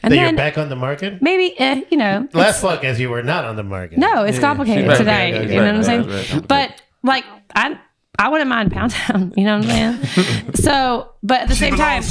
And then you're back on the market? Maybe, Last podcast, you were not on the market. No, it's complicated today. You know what I'm saying? But like, I wouldn't mind Pound Town. You know what I'm saying? So, but at the same time,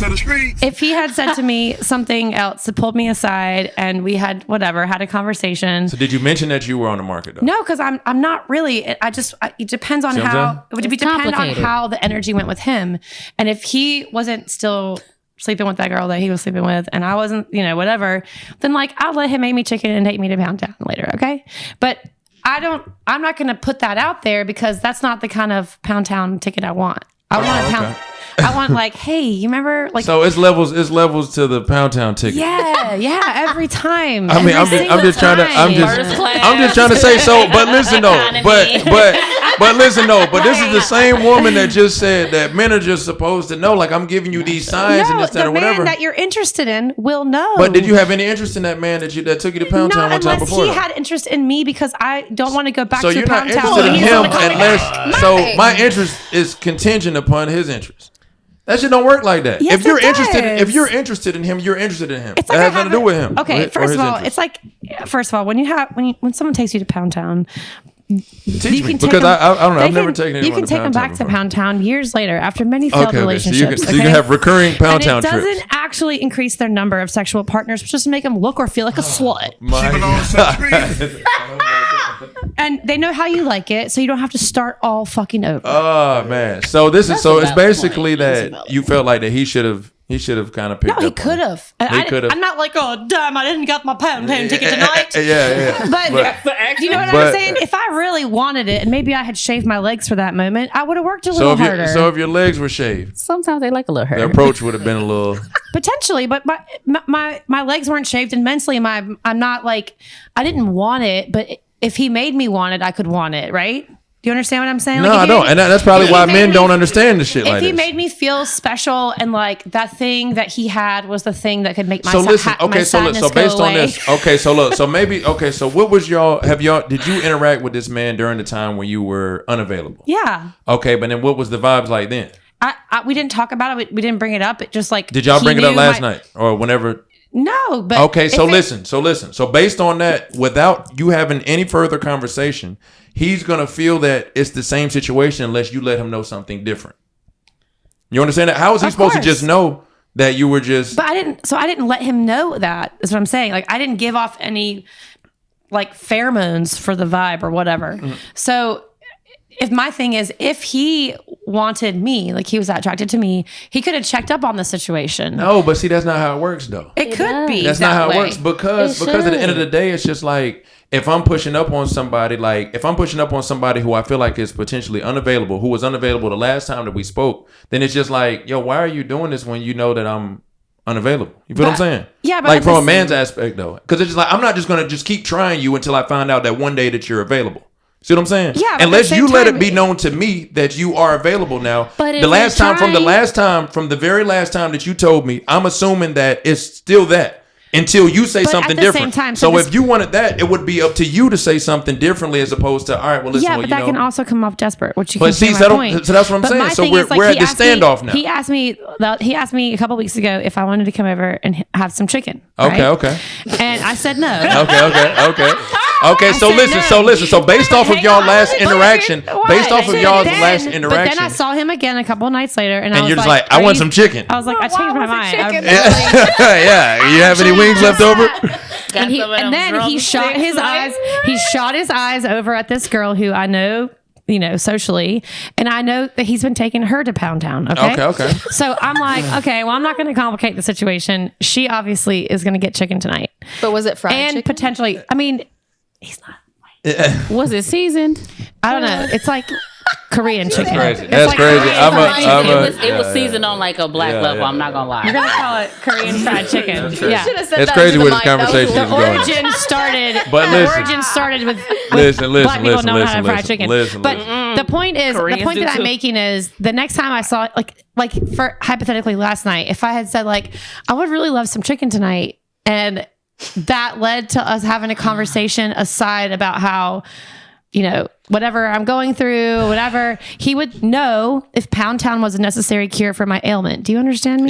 if he had said to me something else, pulled me aside, and we had a conversation. So, did you mention that you were on the market, though? No, because I'm not really. It depends on how it would depend on how the energy went with him, and if he wasn't still sleeping with that girl that he was sleeping with, and I wasn't, whatever, then like I'll let him make me chicken and take me to Pound Town later, okay? But I'm not going to put that out there because that's not the kind of Pound Town ticket I want. I want like, hey, you remember like? So it's levels to the Pound Town ticket. Yeah, every time. I mean, I'm just trying to say so. But listen though, but listen though, but this is the same woman that just said that men are just supposed to know. Like I'm giving you these signs and this, that, or whatever. The man that you're interested in will know. But did you have any interest in that man that took you to Pound Town one time before? Unless he had interest in me because I don't want to go back to Pound Town. So you're not interested in him unless. So my interest is contingent upon his interest. That shit don't work like that. Yes, if you're interested in him, you're interested in him. It's that has nothing to do with him. Okay, first of all, when someone takes you to Pound Town, teach me because I don't know. I've never taken anyone. You can take them back to Pound Town years later after many failed relationships. So you can have recurring Pound Town trips. It doesn't actually increase their number of sexual partners, but just make them look or feel like a slut. And they know how you like it, so you don't have to start all fucking over. Oh man! So it's basically that you felt like that he should have kind of picked up. No, he could have. I'm not like, oh damn, I didn't get my Pound Town ticket tonight. Yeah. But you know what I'm saying? If I really wanted it, and maybe I had shaved my legs for that moment, I would have worked a little harder. So if your legs were shaved, sometimes they like a little hurt. The approach would have been a little potentially, but my legs weren't shaved, and mentally, I'm not like I didn't want it, but if he made me want it, I could want it, right? Do you understand what I'm saying? No, I don't. And that's probably why men don't understand the shit like this. If he made me feel special and like that thing that he had was the thing that could make my sadness go away. So based on this, so what was did you interact with this man during the time when you were unavailable? Yeah. Okay, but then what was the vibes like then? We didn't talk about it. We didn't bring it up. It just like. Did y'all bring it up last night or whenever? No, but okay. So listen. So based on that, without you having any further conversation, he's gonna feel that it's the same situation unless you let him know something different. You understand that? How is he supposed to just know that you were just? But I didn't let him know that. Is what I'm saying. Like I didn't give off any like pheromones for the vibe or whatever. Mm-hmm. So. If my thing is, if he wanted me, like he was attracted to me, he could have checked up on the situation. No, but see, that's not how it works, though. It could be. That's not how it works because at the end of the day, it's just like if I'm pushing up on somebody, who I feel like is potentially unavailable, who was unavailable the last time that we spoke, then it's just like, yo, why are you doing this when you know that I'm unavailable? You feel what I'm saying? Yeah, but like from a man's aspect, though, because it's just like I'm not just gonna just keep trying you until I find out that one day that you're available. See what I'm saying? Yeah. Unless you let it be known to me that you are available now. But from the very last time that you told me, I'm assuming that it's still that until you say something different. So if you wanted that, it would be up to you to say something differently as opposed to, all right, well, listen. Yeah, but that can also come off desperate, which you can see my point. So that's what I'm saying. So we're at the standoff now. He asked me a couple weeks ago if I wanted to come over and have some chicken. Okay. And I said no. Okay, so listen. So based off of y'all last interaction, but then I saw him again a couple nights later, and I was you're just like, I want some chicken. I was like, I changed my mind. Yeah, you have any wings left over? And then he shot his eyes. He shot his eyes over at this girl who I know. Socially. And I know that he's been taking her to Pound Town. Okay. So I'm like, okay, well, I'm not going to complicate the situation. She obviously is going to get chicken tonight. But was it fried chicken? And potentially, I mean, he's not white. Was it seasoned? I don't know. It's like Korean chicken. That's crazy. It was seasoned on like a black level. I'm not gonna lie. You're gonna call it Korean fried chicken. Yeah, it's crazy where this conversation is going. The origin started with black people knowing how to fry chicken. But the point that I'm making is the next time I saw like for hypothetically last night, if I had said like I would really love some chicken tonight, and that led to us having a conversation aside about how. Whatever I'm going through, whatever, he would know if Pound Town was a necessary cure for my ailment. Do you understand me?